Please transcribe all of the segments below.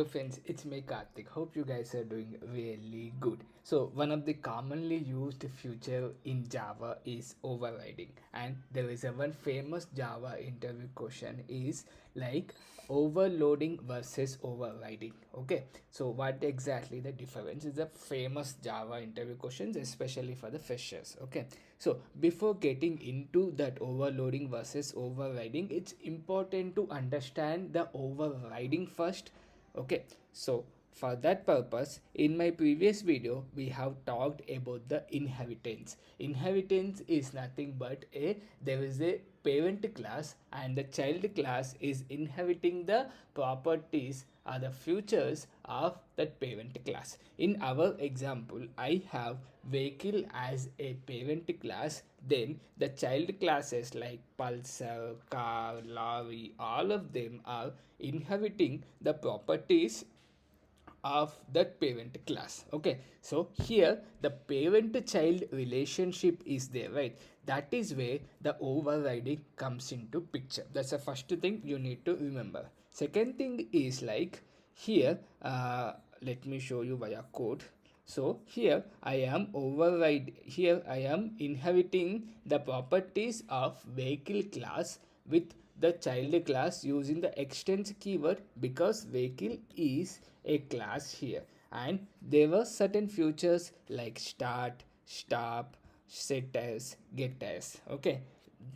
Hello friends, it's me Karthik. Hope you guys are doing really good. So one of the commonly used feature in Java is overriding, and there is a one famous Java interview question is like overloading versus overriding. Okay, so what exactly the difference is? The famous Java interview questions, especially for the freshers. Okay, so before getting into that overloading versus overriding, it's important to understand the overriding first. Okay, so for that purpose, in my previous video we have talked about the inheritance is nothing but a there is a parent class and the child class is inheriting the properties or the futures of that parent class. In our example, I have vehicle as a parent class, then the child classes like pulsar, car, lorry, all of them are inheriting the properties of that parent class. Okay, so here the parent child relationship is there, right? That is where the overriding comes into picture. That's the first thing you need to remember. Second thing is like here, let me show you via code. So here I am inheriting the properties of vehicle class with the child class using the extends keyword because vehicle is a class here, and there were certain features like start, stop, set as, get as. Okay,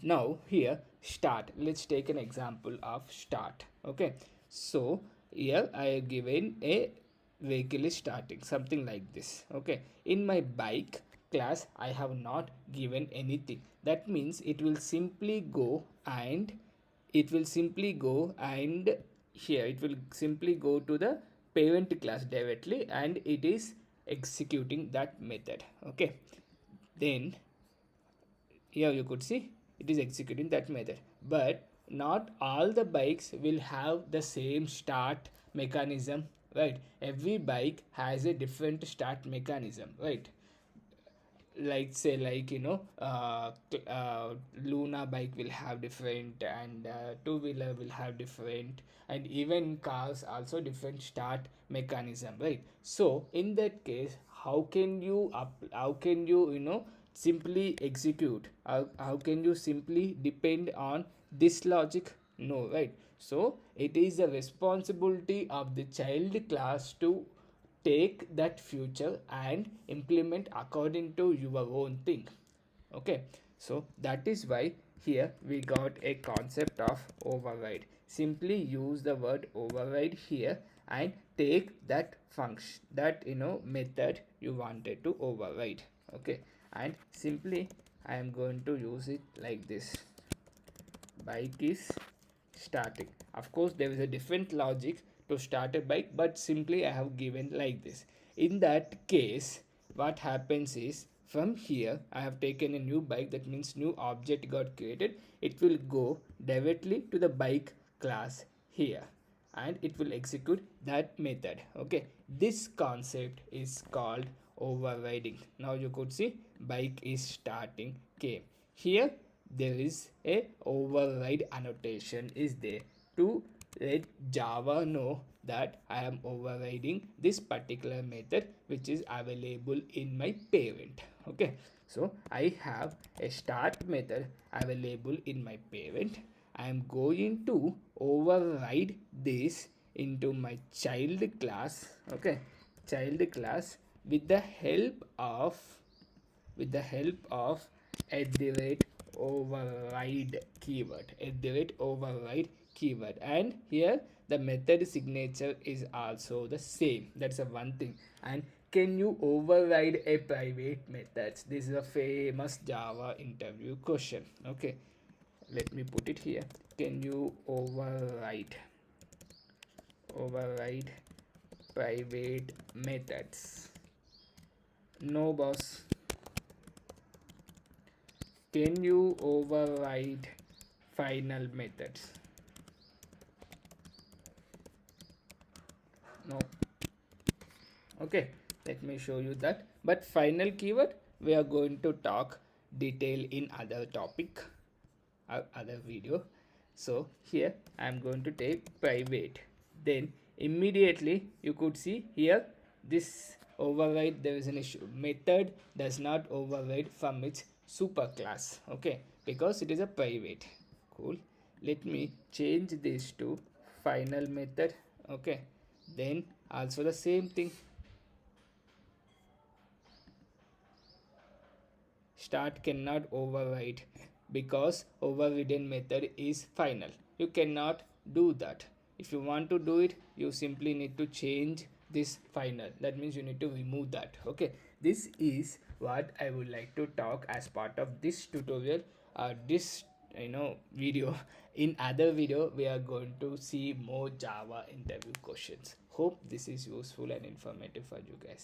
now here start, let's take an example of start. Okay, so here I have given a vehicle is starting something like this. Okay, in my bike class I have not given anything. That means it will simply go and here it will simply go to the parent class directly and it is executing that method. Okay, then here you could see it is executing that method, but not all the bikes will have the same start mechanism, right? Every bike has a different start mechanism, right? Like say like Luna bike will have different, and two-wheeler will have different, and even cars also different start mechanism, right? So in that case, how can you simply execute, how can you simply depend on this logic? No, right? So it is the responsibility of the child class to take that future and implement according to your own thing. Okay, so that is why here we got a concept of override. Simply use the word override here and take that function, that method you wanted to override. Okay, and simply I am going to use it like this: bike is starting. Of course there is a different logic to start a bike, but simply I have given like this. In that case, what happens is from here I have taken a new bike, that means new object got created. It will go directly to the bike class here and it will execute that method. Okay, this concept is called overriding. Now you could see bike is starting came here. There is a override annotation is there to let Java know that I am overriding this particular method which is available in my parent. Okay, so I have a start method available in my parent. I am going to override this into my child class. Okay, child class with the help of at the rate override keyword, and here the method signature is also the same. That's a one thing. And can you override a private methods? This is a famous Java interview question. Okay, let me put it here. Can you override private methods? No, boss. Can you override final methods? No. Okay, let me show you that. But final keyword we are going to talk detail in other topic or other video. So here I am going to take private, then immediately you could see here this override, there is an issue. Method does not override from its superclass, okay, because it is a private. Cool. Let me change this to final method, okay. Then also the same thing, start cannot override because overridden method is final. You cannot do that. If you want to do it, you simply need to change this final. That means you need to remove that, okay. This is what I would like to talk as part of this tutorial, this video. In other video we are going to see more Java interview questions. Hope this is useful and informative for you guys.